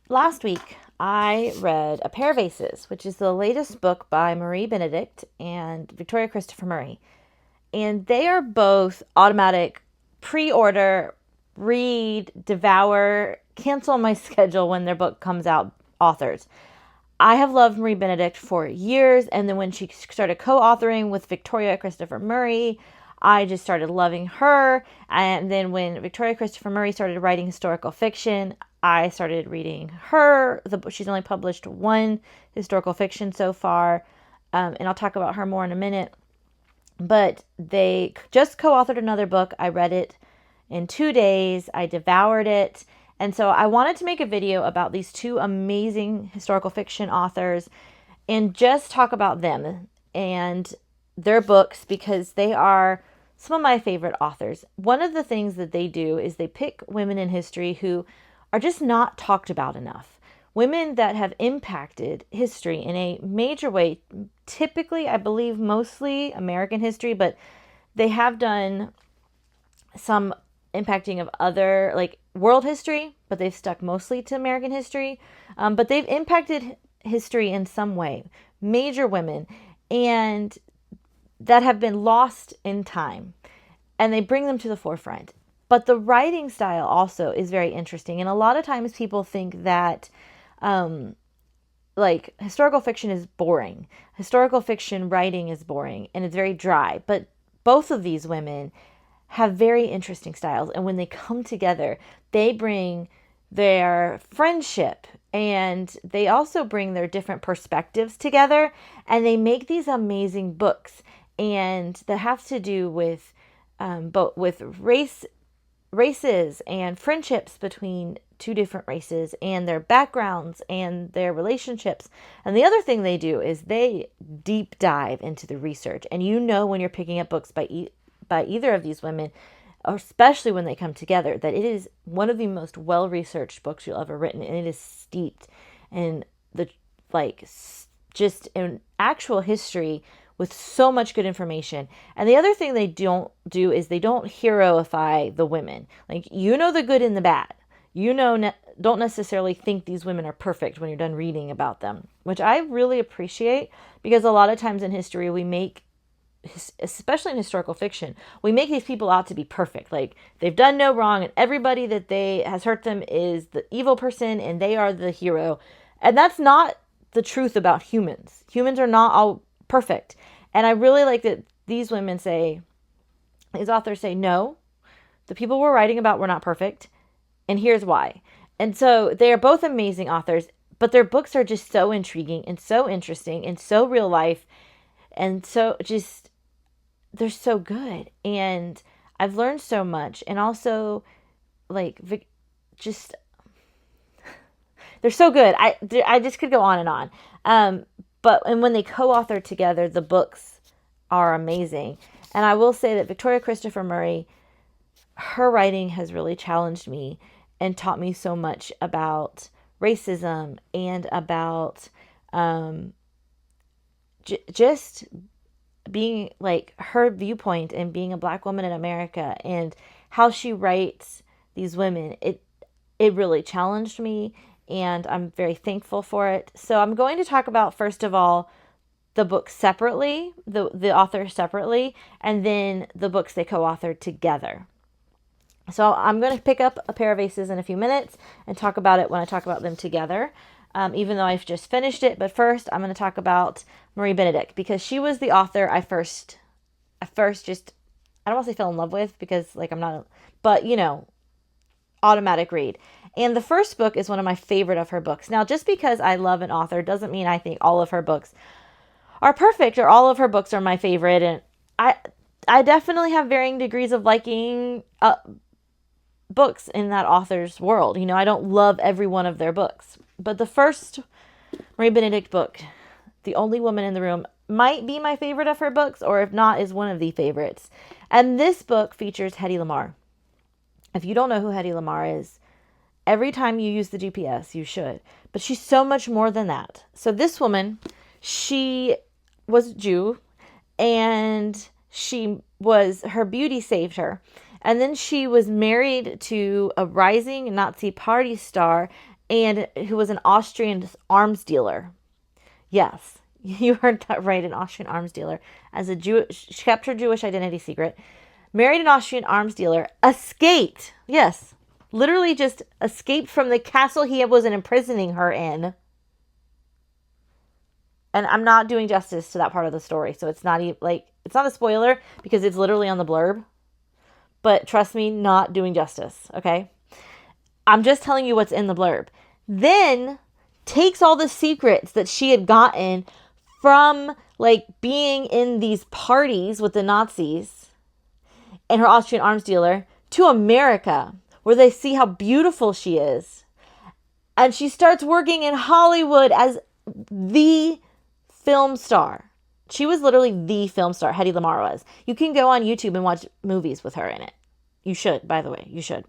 last week I read A Pair of Aces, which is the latest book by Marie Benedict and Victoria Christopher Murray. And they are both automatic pre-order, read, devour, cancel my schedule when their book comes out authors. I have loved Marie Benedict for years, and then when she started co-authoring with Victoria Christopher Murray, I just started loving her. And then when Victoria Christopher Murray started writing historical fiction, I started reading her. She's only published one historical fiction so far, and I'll talk about her more in a minute. But they just co-authored another book. I read it in 2 days. I devoured it. And so I wanted to make a video about these two amazing historical fiction authors and just talk about them and their books because they are some of my favorite authors. One of the things that they do is they pick women in history who are just not talked about enough. Women that have impacted history in a major way, typically, I believe, mostly American history, but they have done some impacting of other, like world history, but they've stuck mostly to American history. But they've impacted history in some way. Major women, and that have been lost in time, and they bring them to the forefront. But the writing style also is very interesting. And a lot of times people think that like historical fiction is boring. Historical fiction writing is boring and it's very dry. But both of these women have very interesting styles. And when they come together, they bring their friendship and they also bring their different perspectives together, and they make these amazing books. And that have to do with both with races and friendships between two different races and their backgrounds and their relationships. And the other thing they do is they deep dive into the research. And you know when you're picking up books by either of these women, especially when they come together, that it is one of the most well-researched books you'll ever written, and it is steeped in the just in actual history with so much good information. And the other thing they don't do is they don't heroify the women. Like, you know the good and the bad. You know, don't necessarily think these women are perfect when you're done reading about them, which I really appreciate, because a lot of times in history we make, especially in historical fiction, we make these people out to be perfect. Like, they've done no wrong and everybody that they has hurt them is the evil person and they are the hero. And that's not the truth about humans. Humans are not all perfect. And I really like that these authors say, no, the people we're writing about were not perfect, and here's why. And so they are both amazing authors, but their books are just so intriguing and so interesting and so real life, and so just, they're so good. And I've learned so much. And also, like, just, they're so good. I just could go on and on. And when they co-author together, the books are amazing. And I will say that Victoria Christopher Murray, her writing has really challenged me and taught me so much about racism and about just being, like, her viewpoint and being a Black woman in America and how she writes these women. It really challenged me, and I'm very thankful for it. So I'm going to talk about, first of all, the book separately, the author separately, and then the books they co-authored together. So I'm going to pick up A Pair of Aces in a few minutes and talk about it when I talk about them together, even though I've just finished it. But first, I'm going to talk about Marie Benedict, because she was the author I first just, I don't want to say fell in love with, because, like, I'm not, but, you know, automatic read. And the first book is one of my favorite of her books. Now, just because I love an author doesn't mean I think all of her books are perfect or all of her books are my favorite. And I definitely have varying degrees of liking books in that author's world. You know, I don't love every one of their books. But the first Marie Benedict book, The Only Woman in the Room, might be my favorite of her books, or if not, is one of the favorites. And this book features Hedy Lamarr. If you don't know who Hedy Lamarr is, every time you use the GPS, you should. But she's so much more than that. So this woman, she was Jew, and her beauty saved her. And then she was married to a rising Nazi party star, and who was an Austrian arms dealer. Yes, you heard that right, an Austrian arms dealer. As a Jewish, kept her Jewish identity secret, married an Austrian arms dealer, escaped. Yes, literally just escaped from the castle he was imprisoning her in. And I'm not doing justice to that part of the story, so it's not even like it's not a spoiler because it's literally on the blurb. But trust me, not doing justice. Okay, I'm just telling you what's in the blurb. Then takes all the secrets that she had gotten from like being in these parties with the Nazis and her Austrian arms dealer to America, where they see how beautiful she is. And she starts working in Hollywood as the film star. She was literally the film star, Hedy Lamarr was. You can go on YouTube and watch movies with her in it. You should, by the way, you should.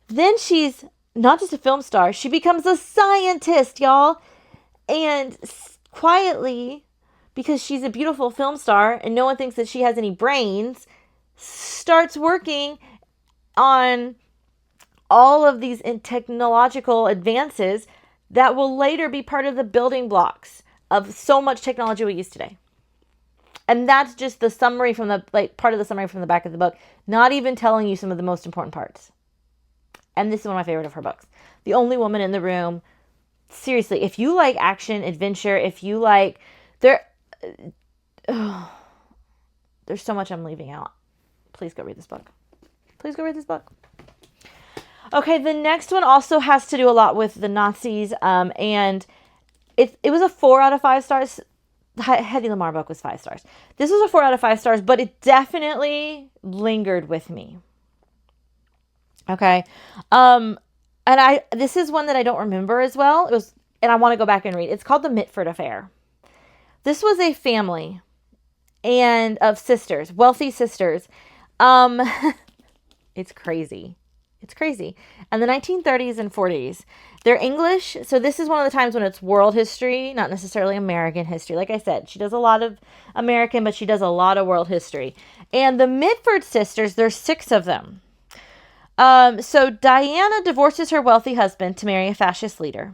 Then she's not just a film star, she becomes a scientist, y'all. And quietly, because she's a beautiful film star and no one thinks that she has any brains, starts working on all of these technological advances that will later be part of the building blocks of so much technology we use today. And that's just the summary from the, like, part of the summary from the back of the book, not even telling you some of the most important parts. And this is one of my favorite of her books. The Only Woman in the Room. Seriously, if you like action, adventure, if you like, there's so much I'm leaving out. Please go read this book. Please go read this book. Okay, the next one also has to do a lot with the Nazis, and it was a 4 out of 5 stars. Hedy Lamarr book was 5 stars. This was a 4 out of 5 stars, but it definitely lingered with me. Okay, and this is one that I don't remember as well. It was, and I want to go back and read. It's called The Mitford Affair. This was a family and of sisters, wealthy sisters. It's crazy. It's crazy. And the 1930s and 40s, they're English. So this is one of the times when it's world history, not necessarily American history. Like I said, she does a lot of American, but she does a lot of world history. And the Mitford sisters, there's 6 of them. So Diana divorces her wealthy husband to marry a fascist leader.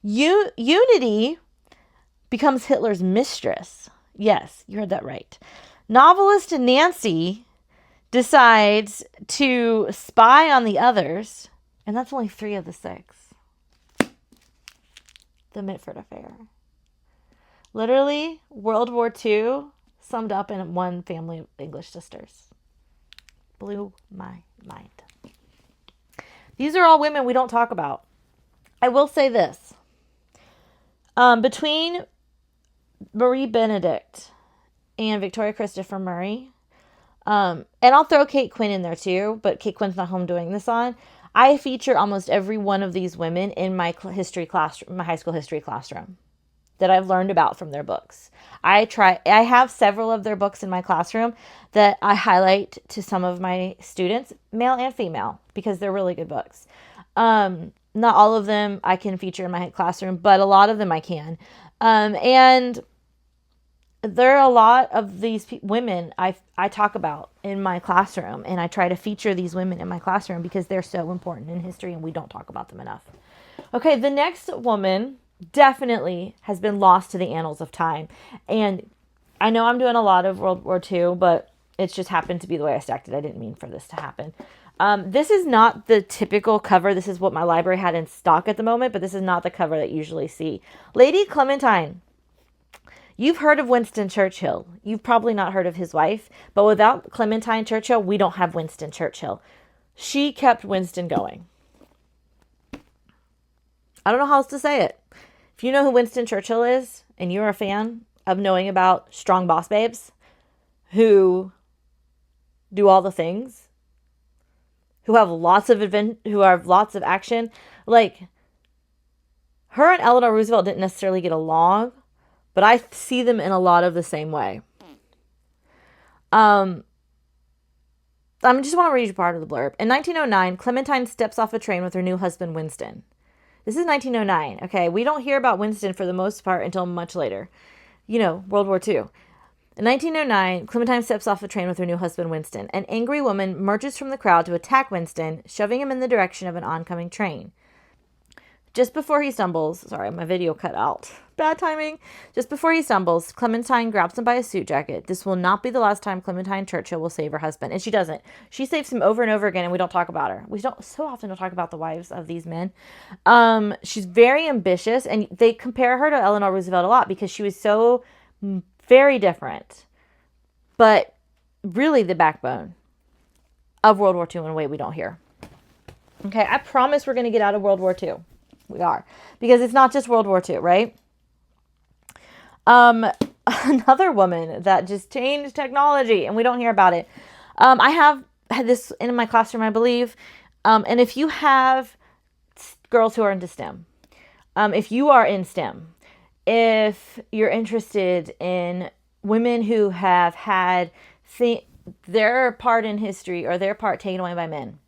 Unity becomes Hitler's mistress. Yes, you heard that right. Novelist Nancy decides to spy on the others, and that's only 3 of the 6. The Mitford Affair. Literally, World War II summed up in one family of English sisters. Blew my mind. These are all women we don't talk about. I will say this. Between Marie Benedict and Victoria Christopher Murray, and I'll throw Kate Quinn in there too, but Kate Quinn's not home doing this on. I feature almost every one of these women in my history classroom, my high school history classroom, that I've learned about from their books. I have several of their books in my classroom that I highlight to some of my students, male and female, because they're really good books. Not all of them I can feature in my classroom, but a lot of them I can. And there are a lot of these women I talk about in my classroom, and I try to feature these women in my classroom because they're so important in history and we don't talk about them enough. Okay, the next woman definitely has been lost to the annals of time. And I know I'm doing a lot of World War II, but it's just happened to be the way I stacked it. I didn't mean for this to happen. This is not the typical cover. This is what my library had in stock at the moment, but this is not the cover that you usually see. Lady Clementine. You've heard of Winston Churchill. You've probably not heard of his wife, but without Clementine Churchill, we don't have Winston Churchill. She kept Winston going. I don't know how else to say it. If you know who Winston Churchill is, and you're a fan of knowing about strong boss babes who do all the things, who have lots of action, like her and Eleanor Roosevelt didn't necessarily get along, but I see them in a lot of the same way. I just want to read you part of the blurb. In 1909, Clementine steps off a train with her new husband, Winston. This is 1909, okay? We don't hear about Winston for the most part until much later. You know, World War II. In 1909, Clementine steps off a train with her new husband, Winston. An angry woman emerges from the crowd to attack Winston, shoving him in the direction of an oncoming train. just before he stumbles, sorry, my video cut out. Bad timing. Just before he stumbles, Clementine grabs him by his suit jacket. This will not be the last time Clementine Churchill will save her husband. And she doesn't. She saves him over and over again, and we don't talk about her. We don't so often don't talk about the wives of these men. She's very ambitious, and they compare her to Eleanor Roosevelt a lot because she was so very different, but really the backbone of World War II in a way we don't hear. Okay, I promise we're going to get out of World War II. We are. Because it's not just World War II, right? Another woman that just changed technology and we don't hear about it. I have had this in my classroom, I believe. And if you have girls who are into STEM, if you are in STEM, if you're interested in women who have had their part in history or their part taken away by men,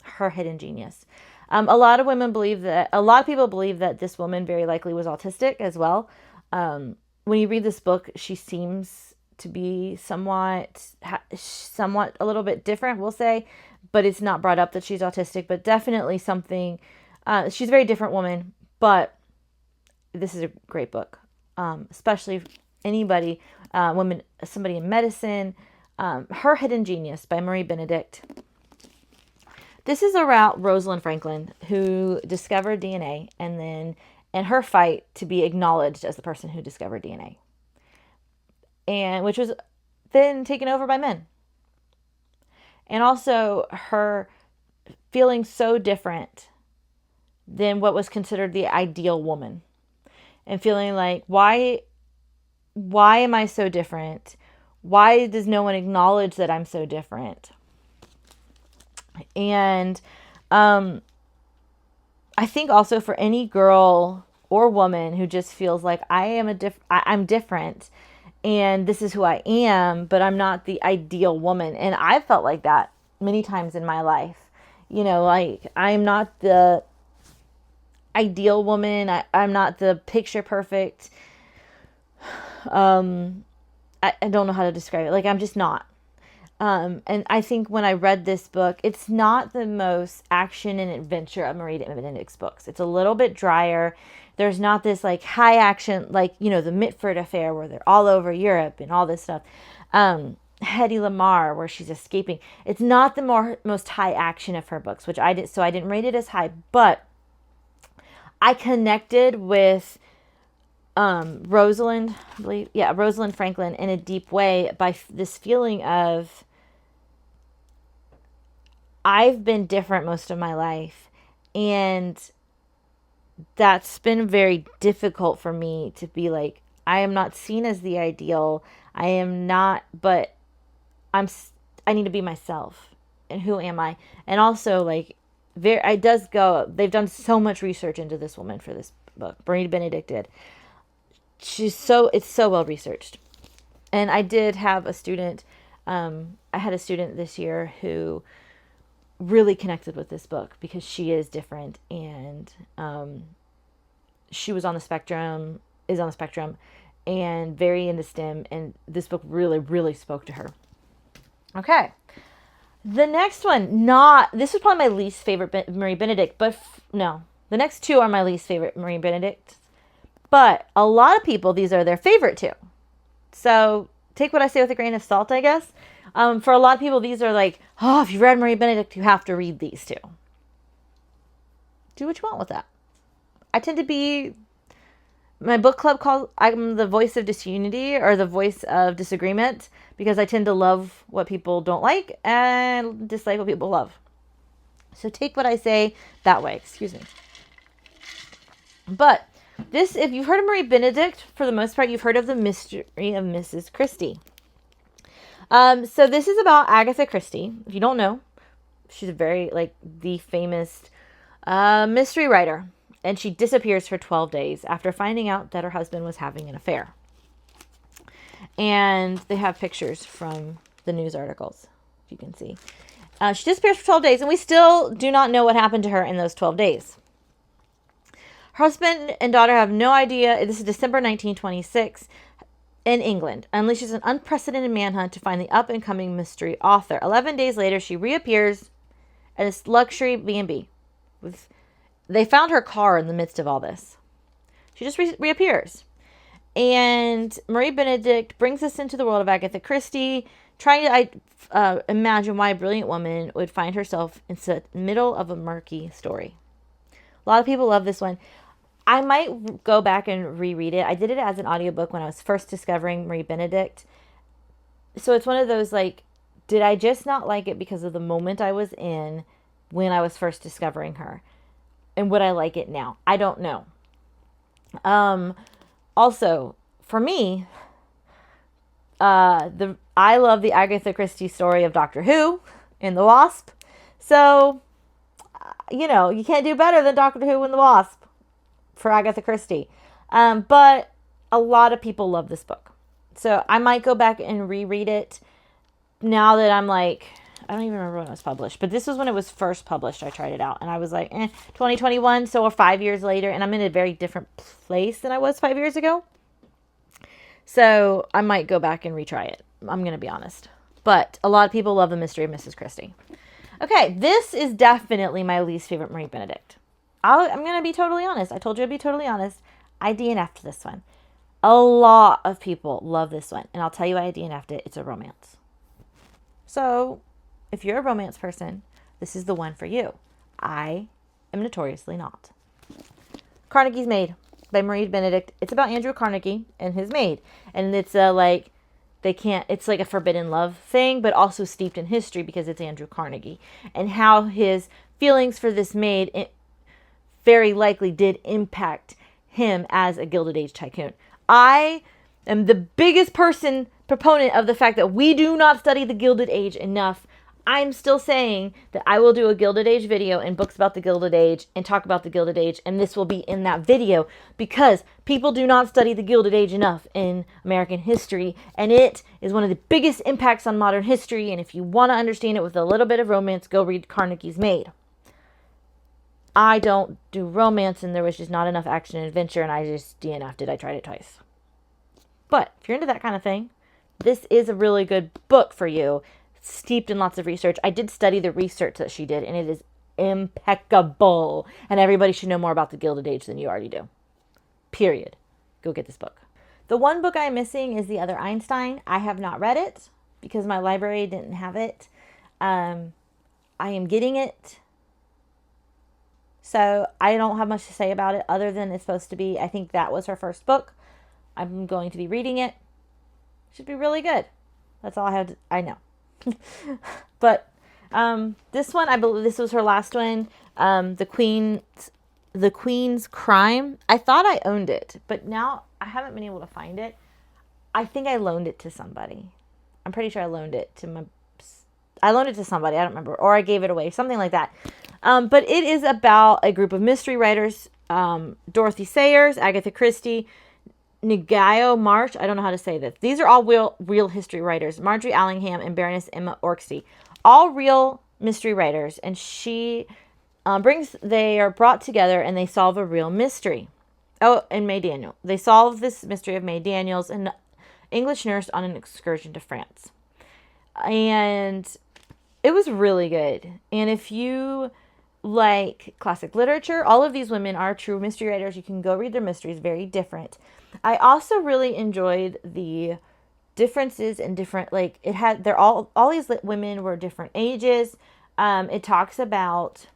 her hidden genius. A lot of people believe that this woman very likely was autistic as well. When you read this book, she seems to be somewhat a little bit different, we'll say, but it's not brought up that she's autistic, but definitely something, she's a very different woman, but this is a great book, especially anybody, somebody in medicine, Her Hidden Genius by Marie Benedict. This is about Rosalind Franklin, who discovered DNA and her fight to be acknowledged as the person who discovered DNA. And which was then taken over by men. And also her feeling so different than what was considered the ideal woman. And feeling like, why am I so different? Why does no one acknowledge that I'm so different? And I think also for any girl or woman who just feels like I'm different and this is who I am, but I'm not the ideal woman. And I felt like that many times in my life. Like I'm not the ideal woman. I'm not the picture perfect. I don't know how to describe it. Like I'm just not. And I think when I read this book, it's not the most action and adventure of Marie Benedict's books. It's a little bit drier. There's not this like high action, like, the Mitford affair where they're all over Europe and all this stuff. Hedy Lamarr, where she's escaping. It's not the most high action of her books, which I did. So I didn't rate it as high, but I connected with Rosalind Franklin in a deep way by this feeling of I've been different most of my life, and that's been very difficult for me to be like, I am not seen as the ideal. I am not, but I need to be myself. And who am I? And also like they've done so much research into this woman for this book. Marie Benedict did. It's so well researched. And I did have a student, I had a student this year who really connected with this book because she is different and she was on the spectrum, is on the spectrum, and very into STEM, and this book really, really spoke to her. Okay. The next one, this was probably my least favorite Marie Benedict, but no. The next two are my least favorite Marie Benedict. But a lot of people, these are their favorite two. So take what I say with a grain of salt, I guess. For a lot of people, these are like, oh, if you've read Marie Benedict, you have to read these two. Do what you want with that. I tend to be, my book club calls, I'm the voice of disunity or the voice of disagreement because I tend to love what people don't like and dislike what people love. So take what I say that way. Excuse me. But this, if you've heard of Marie Benedict, for the most part, you've heard of the mystery of Mrs. Christie. So this is about Agatha Christie. If you don't know, she's a very, the famous mystery writer. And she disappears for 12 days after finding out that her husband was having an affair. And they have pictures from the news articles, if you can see. She disappears for 12 days, and we still do not know what happened to her in those 12 days. Her husband and daughter have no idea. This is December 1926 in England. Unleashes an unprecedented manhunt to find the up-and-coming mystery author. 11 days later, she reappears at this luxury B&B with they found her car in the midst of all this. She just reappears. And Marie Benedict brings us into the world of Agatha Christie, trying to imagine why a brilliant woman would find herself in the middle of a murky story. A lot of people love this one. I might go back and reread it. I did it as an audiobook when I was first discovering Marie Benedict. So it's one of those, like, did I just not like it because of the moment I was in when I was first discovering her? And would I like it now? I don't know. Also, for me, I love the Agatha Christie story of Doctor Who and the Wasp. So, you can't do better than Doctor Who and the Wasp for Agatha Christie. But a lot of people love this book. So I might go back and reread it now that I'm like, I don't even remember when it was published, but this was when it was first published. I tried it out and I was like, 2021. So we're 5 years later and I'm in a very different place than I was 5 years ago. So I might go back and retry it. I'm going to be honest. But a lot of people love The Mystery of Mrs. Christie. Okay, this is definitely my least favorite Marie Benedict. I'm going to be totally honest. I told you I'd be totally honest. I DNF'd this one. A lot of people love this one. And I'll tell you why I DNF'd it. It's a romance. So if you're a romance person, this is the one for you. I am notoriously not. Carnegie's Maid by Marie Benedict. It's about Andrew Carnegie and his maid. And it's it's like a forbidden love thing, but also steeped in history because it's Andrew Carnegie. And how his feelings for this maid very likely did impact him as a Gilded Age tycoon. I am the biggest proponent of the fact that we do not study the Gilded Age enough. I'm still saying that I will do a Gilded Age video and books about the Gilded Age and talk about the Gilded Age, and this will be in that video because people do not study the Gilded Age enough in American history, and it is one of the biggest impacts on modern history, and if you want to understand it with a little bit of romance, go read Carnegie's Maid. I don't do romance, and there was just not enough action and adventure, and I just DNF'd it. I tried it twice. But if you're into that kind of thing, this is a really good book for you, steeped in lots of research. I did study the research that she did, and it is impeccable. And everybody should know more about the Gilded Age than you already do. Period. Go get this book. The one book I'm missing is The Other Einstein. I have not read it because my library didn't have it. I am getting it. So I don't have much to say about it other than it's supposed to be, I think that was her first book. I'm going to be reading it. Should be really good. That's all I know. But this one, I believe this was her last one. The Queen's Crime. I thought I owned it, but now I haven't been able to find it. I think I loaned it to somebody. I'm pretty sure I loaned it to somebody. I don't remember. Or I gave it away. Something like that. But it is about a group of mystery writers. Dorothy Sayers, Agatha Christie, Nagayo March. I don't know how to say this. These are all real history writers. Marjorie Allingham and Baroness Emma Orczy. All real mystery writers. And they are brought together and they solve a real mystery. Oh, and May Daniel. They solve this mystery of May Daniels, an English nurse on an excursion to France. And it was really good. And if you like classic literature, all of these women are true mystery writers. You can go read their mysteries, very different. I also really enjoyed the differences in different, all these women were different ages. It talks about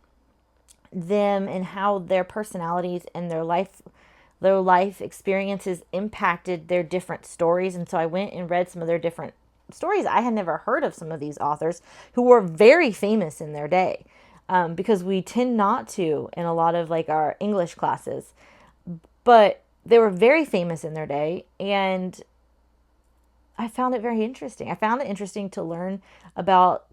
them and how their personalities and their life experiences impacted their different stories. And so I went and read some of their different stories. I had never heard of some of these authors who were very famous in their day. Because we tend not to in a lot of our English classes, but they were very famous in their day, and I found it very interesting. I found it interesting to learn about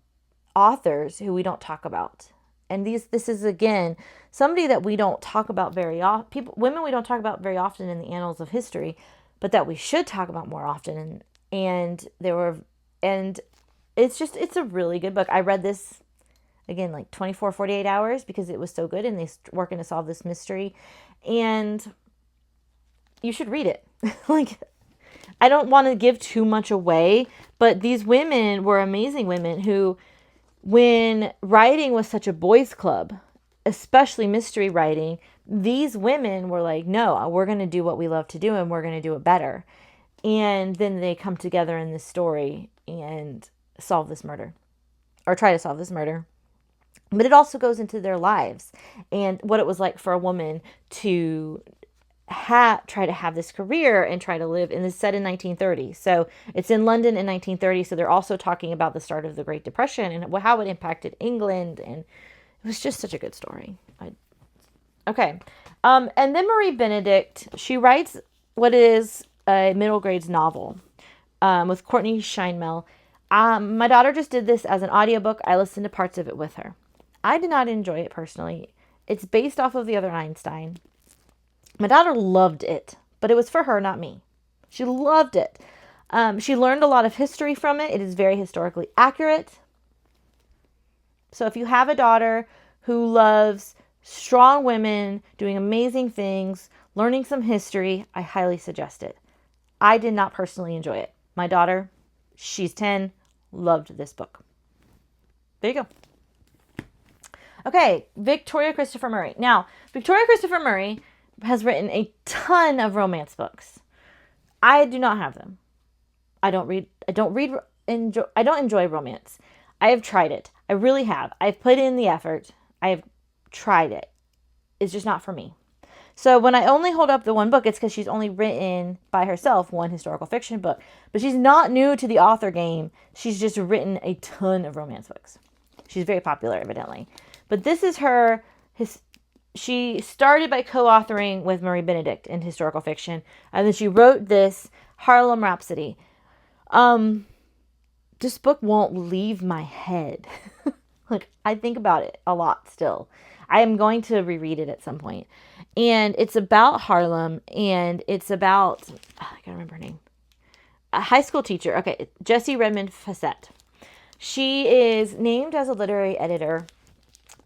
authors who we don't talk about, and this is again somebody that we don't talk about very often. Women we don't talk about very often in the annals of history, but that we should talk about more often. And it's a really good book. I read this. Again, 24, 48 hours because it was so good and they're working to solve this mystery. And you should read it. I don't want to give too much away, but these women were amazing women who, when writing was such a boys' club, especially mystery writing, these women were like, no, we're going to do what we love to do and we're going to do it better. And then they come together in this story and solve this murder, or try to solve this murder. But it also goes into their lives and what it was like for a woman to try to have this career and try to live. And it's set in 1930. So it's in London in 1930. So they're also talking about the start of the Great Depression and how it impacted England. And it was just such a good story. Okay. And then Marie Benedict, she writes what is a middle grades novel with Courtney Scheinmel. My daughter just did this as an audiobook. I listened to parts of it with her. I did not enjoy it personally. It's based off of The Other Einstein. My daughter loved it, but it was for her, not me. She loved it. She learned a lot of history from it. It is very historically accurate. So if you have a daughter who loves strong women doing amazing things, learning some history, I highly suggest it. I did not personally enjoy it. My daughter, she's 10, loved this book. There you go. Okay, Victoria Christopher Murray. Now, Victoria Christopher Murray has written a ton of romance books. I do not have them. I don't enjoy romance. I have tried it. I really have. I've put in the effort. I have tried it. It's just not for me. So when I only hold up the one book, it's because she's only written by herself one historical fiction book. But she's not new to the author game. She's just written a ton of romance books. She's very popular, evidently. But this is she started by co-authoring with Marie Benedict in historical fiction. And then she wrote this, Harlem Rhapsody. This book won't leave my head. Like, I think about it a lot still. I am going to reread it at some point. And it's about Harlem, and it's about, I can't remember her name. A high school teacher. Okay, Jessie Redmond Fassett. She is named as a literary editor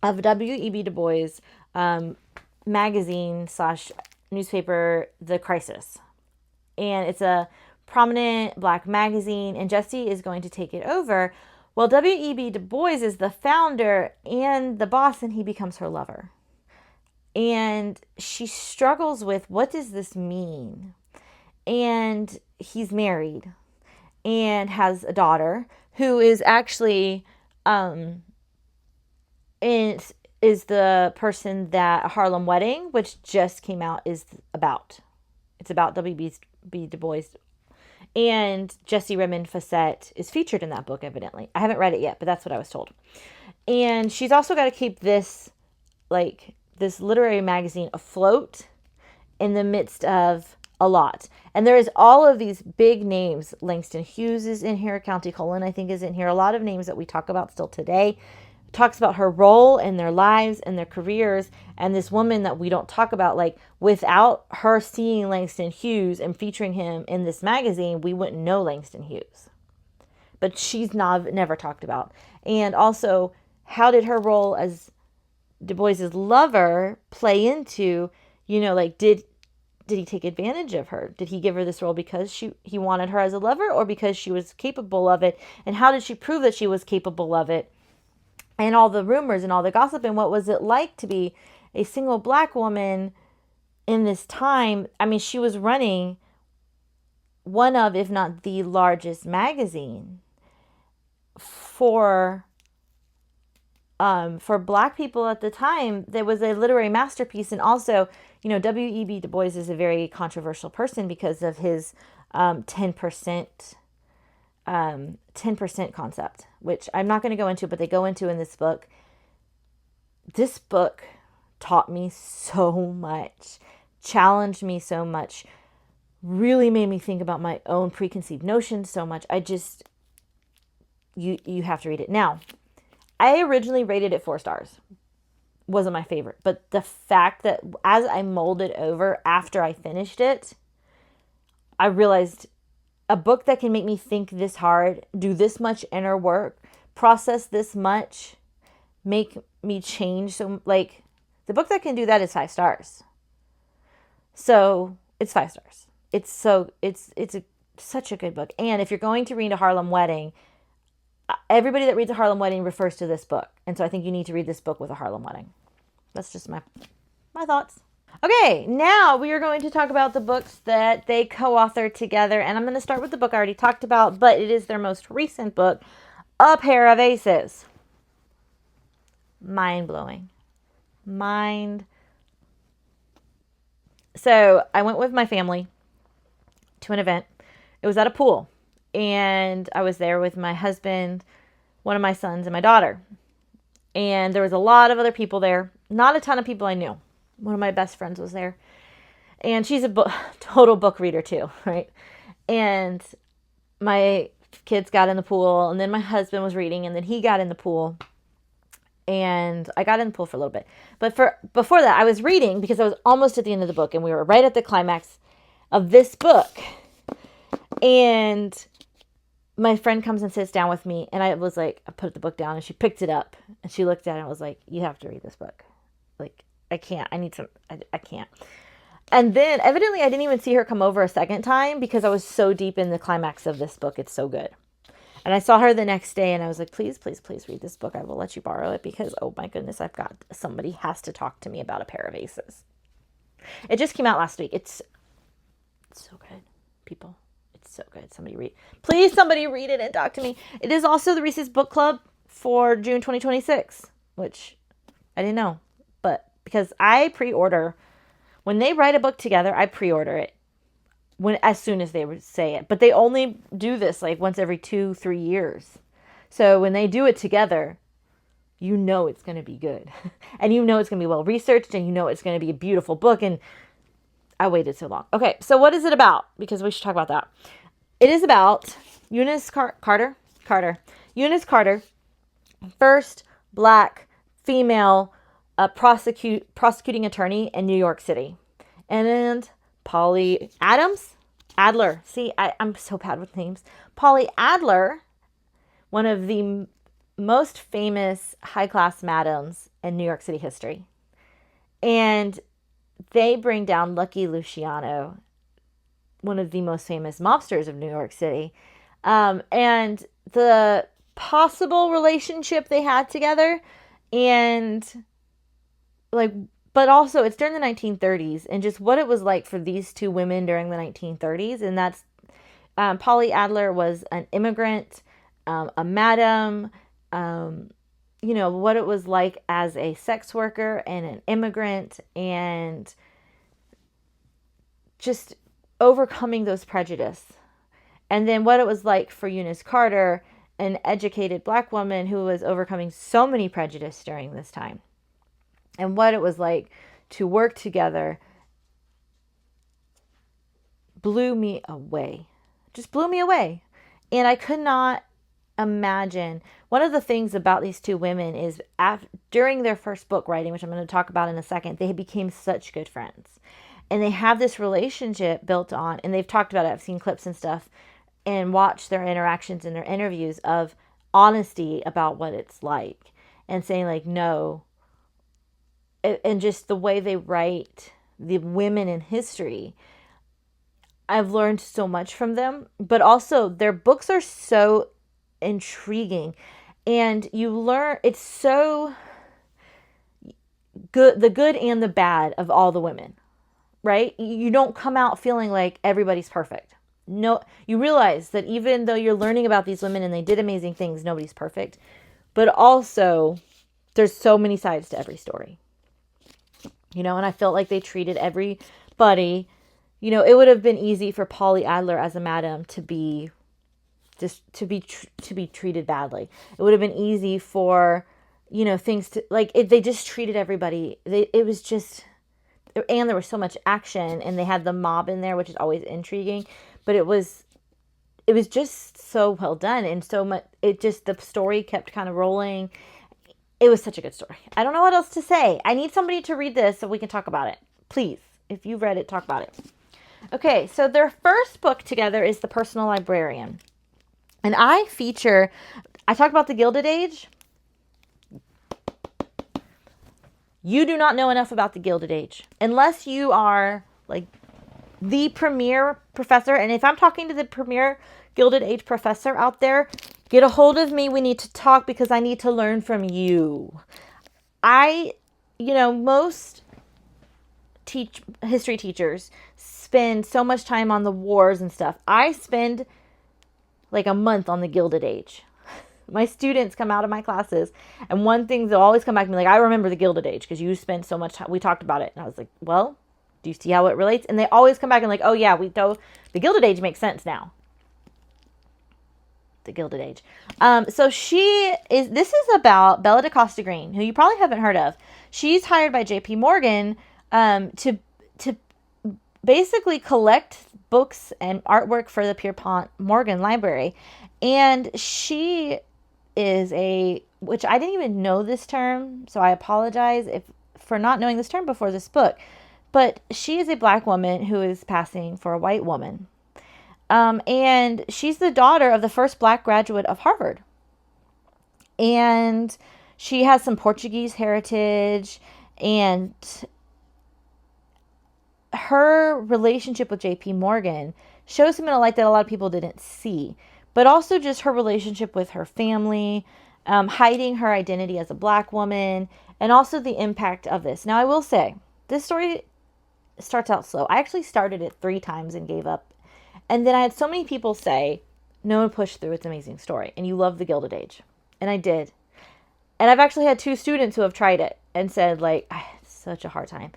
of W.E.B. Du Bois magazine / newspaper, The Crisis. And it's a prominent Black magazine, and Jessie is going to take it over. Well, W.E.B. Du Bois is the founder and the boss, and he becomes her lover. And she struggles with, what does this mean? And he's married and has a daughter who is actually is the person that Harlem Wedding, which just came out, is about. It's about W.E.B. Du Bois. And Jessie Redmond Fassett is featured in that book, evidently. I haven't read it yet, but that's what I was told. And she's also got to keep this literary magazine afloat in the midst of a lot. And there is all of these big names. Langston Hughes is in here. County Cullen, I think, is in here. A lot of names that we talk about still today. Talks about her role in their lives and their careers, and this woman that we don't talk about. Like, without her seeing Langston Hughes and featuring him in this magazine, we wouldn't know Langston Hughes. But she's never talked about. And also, how did her role as Du Bois's lover play into, did he take advantage of her? Did he give her this role because he wanted her as a lover, or because she was capable of it? And how did she prove that she was capable of it? And all the rumors and all the gossip, and what was it like to be a single Black woman in this time? I mean, she was running one of, if not the largest magazine for Black people at the time. There was a literary masterpiece. And also, W.E.B. Du Bois is a very controversial person because of his 10% concept, which I'm not going to go into, but they go into in this book. This book taught me so much, challenged me so much, really made me think about my own preconceived notions so much. You have to read it. Now, I originally rated it 4 stars. Wasn't my favorite, but the fact that as I mulled it over after I finished it, I realized a book that can make me think this hard, do this much inner work, process this much, make me change. So, the book that can do that is 5 stars. So it's 5 stars. It's such a good book. And if you're going to read A Harlem Wedding, everybody that reads A Harlem Wedding refers to this book. And so I think you need to read this book with A Harlem Wedding. That's just my thoughts. Okay, now we are going to talk about the books that they co-authored together, and I'm going to start with the book I already talked about, but it is their most recent book, A Pair of Aces. Mind-blowing. So I went with my family to an event. It was at a pool, and I was there with my husband, one of my sons, and my daughter. And there was a lot of other people there. Not a ton of people I knew. One of my best friends was there. And she's a total book reader too, right? And my kids got in the pool, and then my husband was reading, and then he got in the pool. And I got in the pool for a little bit. But before that, I was reading because I was almost at the end of the book, and we were right at the climax of this book. And my friend comes and sits down with me, and I was like, I put the book down, and she picked it up, and she looked at it and was like, you have to read this book. Like, I can't. I can't. And then evidently I didn't even see her come over a second time because I was so deep in the climax of this book. It's so good. And I saw her the next day, and I was like, please, please, please read this book. I will let you borrow it because, oh my goodness, somebody has to talk to me about A Pair of Aces. It just came out last week. It's so good, people. It's so good. Please, somebody read it and talk to me. It is also the Reese's Book Club for June 2026, which I didn't know. But because I pre-order, when they write a book together, I pre-order it. As soon as they would say it. But they only do this like once every 2-3 years. So when they do it together, you know it's going to be good. And you know it's going to be well researched, and you know it's going to be a beautiful book. And I waited so long. Okay, so what is it about? Because we should talk about that. It is about Eunice Carter. Eunice Carter, first Black female prosecuting attorney in New York City. And Polly Adler. See, I'm so bad with names. Polly Adler, one of the most famous high-class madams in New York City history. And they bring down Lucky Luciano, one of the most famous mobsters of New York City. And the possible relationship they had together, and like, but also it's during the 1930s, and just what it was like for these two women during the 1930s. And that's Polly Adler was an immigrant, a madam, what it was like as a sex worker and an immigrant, and just overcoming those prejudice. And then what it was like for Eunice Carter, an educated Black woman who was overcoming so many prejudice during this time. And what it was like to work together blew me away. Just blew me away. And I could not imagine. One of the things about these two women is during their first book writing, which I'm going to talk about in a second, they became such good friends. And they have this relationship built on, and they've talked about it. I've seen clips and stuff and watched their interactions and their interviews of honesty about what it's like, and saying like, no. And just the way they write the women in history, I've learned so much from them. But also their books are so intriguing, and you learn, it's so good, the good and the bad of all the women, right? You don't come out feeling like everybody's perfect. No, you realize that even though you're learning about these women and they did amazing things, nobody's perfect. But also there's so many sides to every story. And I felt like they treated everybody, it would have been easy for Polly Adler as a madam to be treated badly. It would have been easy for, things to, like, they just treated everybody. It was just, and there was so much action, and they had the mob in there, which is always intriguing, but it was just so well done, and so much, the story kept kind of rolling. It was such a good story. I don't know what else to say. I need somebody to read this so we can talk about it. Please, if you've read it, talk about it. Okay, so their first book together is The Personal Librarian. And I talk about the Gilded Age. You do not know enough about the Gilded Age. Unless you are like the premier professor. And if I'm talking to the premier Gilded Age professor out there, get a hold of me. We need to talk because I need to learn from you. I most history teachers spend so much time on the wars and stuff. I spend like a month on the Gilded Age. My students come out of my classes, and one thing they'll always come back and be like, I remember the Gilded Age because you spent so much time. We talked about it. And I was like, well, do you see how it relates? And they always come back and like, oh yeah, the Gilded Age makes sense now. The Gilded Age. This is about Bella DeCosta Green, who you probably haven't heard of. She's hired by J.P. Morgan to basically collect books and artwork for the Pierpont Morgan Library. And she is which I didn't even know this term, so I apologize for not knowing this term before this book. But she is a black woman who is passing for a white woman. And she's the daughter of the first black graduate of Harvard. And she has some Portuguese heritage, and her relationship with J.P. Morgan shows him in a light that a lot of people didn't see. But also just her relationship with her family, hiding her identity as a black woman, and also the impact of this. Now, I will say, this story starts out slow. I actually started it 3 times and gave up. And then I had so many people say, no, push through. It's an amazing story. And you love the Gilded Age. And I did. And I've actually had 2 students who have tried it and said, like, I had such a hard time.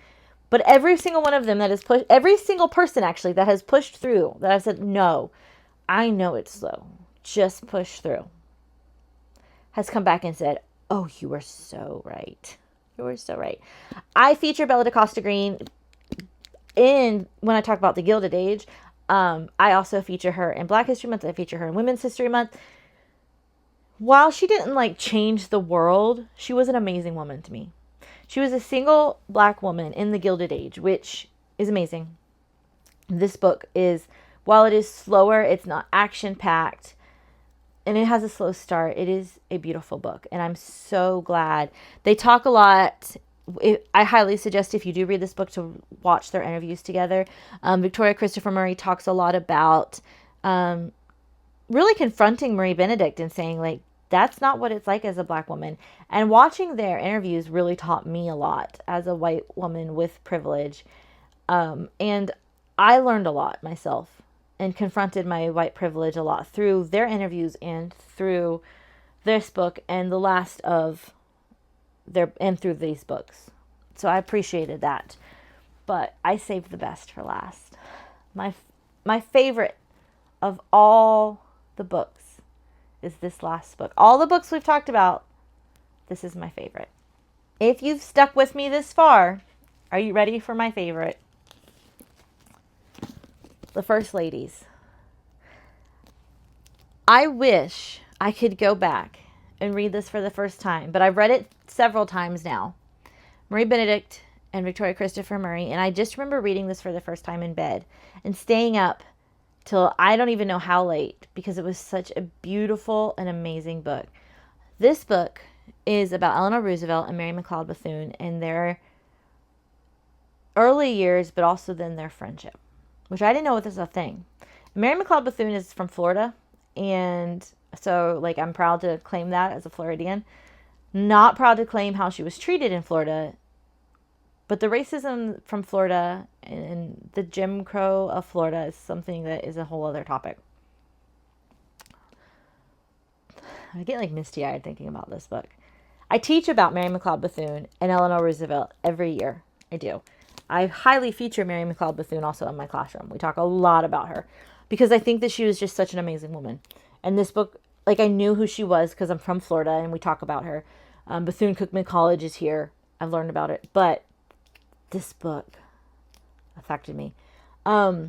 But every single one of them that has pushed, every single person actually that has pushed through, that I've said, no, I know it's slow, just push through, has come back and said, oh, you were so right. You were so right. I feature Bella DeCosta Green when I talk about the Gilded Age. I also feature her in Black History Month. I feature her in Women's History Month. While she didn't change the world, she was an amazing woman to me. She was a single black woman in the Gilded Age, which is amazing. This book is, while it is slower, it's not action-packed, and it has a slow start. It is a beautiful book, and I'm so glad. They talk a lot. I highly suggest, if you do read this book, to watch their interviews together. Victoria Christopher Murray talks a lot about really confronting Marie Benedict and saying, that's not what it's like as a black woman. And watching their interviews really taught me a lot as a white woman with privilege. And I learned a lot myself and confronted my white privilege a lot through their interviews and through this book and the last of and through these books. So I appreciated that. But I saved the best for last. My favorite of all the books is this last book. All the books we've talked about, this is my favorite. If you've stuck with me this far, are you ready for my favorite? The First Ladies. I wish I could go back and read this for the first time, but I've read it several times now. Marie Benedict and Victoria Christopher Murray, and I just remember reading this for the first time in bed and staying up till I don't even know how late, because it was such a beautiful and amazing book. This book is about Eleanor Roosevelt and Mary McLeod Bethune and their early years, but also then their friendship, which I didn't know was a thing. Mary McLeod Bethune is from Florida, and so I'm proud to claim that as a Floridian. Not proud to claim how she was treated in Florida, but the racism from Florida and the Jim Crow of Florida is something that is a whole other topic. I get misty-eyed thinking about this book. I teach about Mary McLeod Bethune and Eleanor Roosevelt every year. I do. I highly feature Mary McLeod Bethune also in my classroom. We talk a lot about her because I think that she was just such an amazing woman. And this book, I knew who she was because I'm from Florida and we talk about her. Bethune-Cookman College is here. I've learned about it. But this book affected me. Eleanor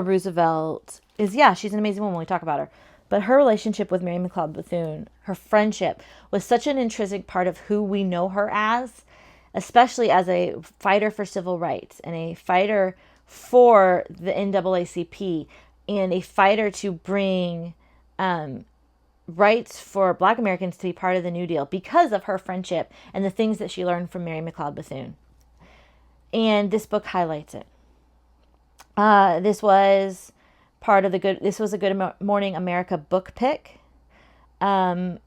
Roosevelt she's an amazing woman. We talk about her. But her relationship with Mary McLeod Bethune, her friendship, was such an intrinsic part of who we know her as, especially as a fighter for civil rights and a fighter for the NAACP and a fighter to bring rights for Black Americans to be part of the New Deal because of her friendship and the things that she learned from Mary McLeod Bethune. And this book highlights it. This was a Good Morning America book pick. And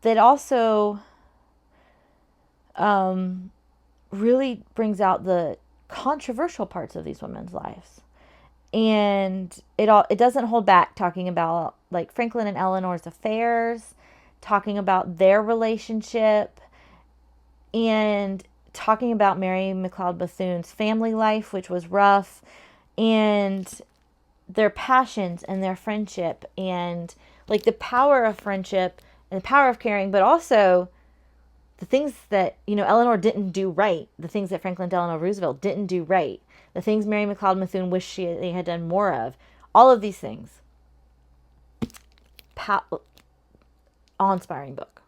that also really brings out the controversial parts of these women's lives. And it doesn't hold back talking about like Franklin and Eleanor's affairs, talking about their relationship, and talking about Mary McLeod Bethune's family life, which was rough, and their passions and their friendship, and like the power of friendship and the power of caring, but also the things that, Eleanor didn't do right, the things that Franklin Delano Roosevelt didn't do right, the things Mary McLeod Bethune wished they had done more of, all of these things. Awe-inspiring book.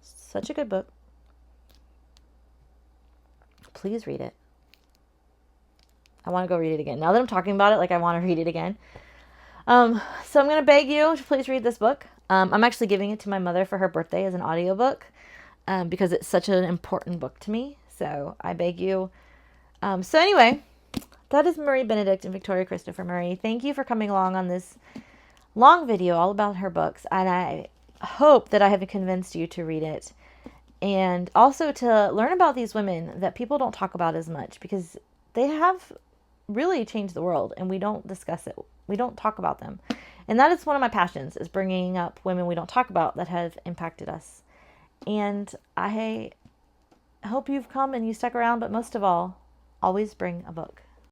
Such a good book. Please read it. I want to go read it again. Now that I'm talking about it, like I want to read it again. So I'm going to beg you to please read this book. I'm actually giving it to my mother for her birthday as an audiobook because it's such an important book to me. So I beg you. So anyway, that is Marie Benedict and Victoria Christopher Murray. Thank you for coming along on this long video all about her books. And I hope that I have convinced you to read it. And also to learn about these women that people don't talk about as much, because they have really changed the world and we don't discuss it. We don't talk about them. And that is one of my passions, is bringing up women we don't talk about that have impacted us. And I hope you've come and you stuck around, but most of all, always bring a book.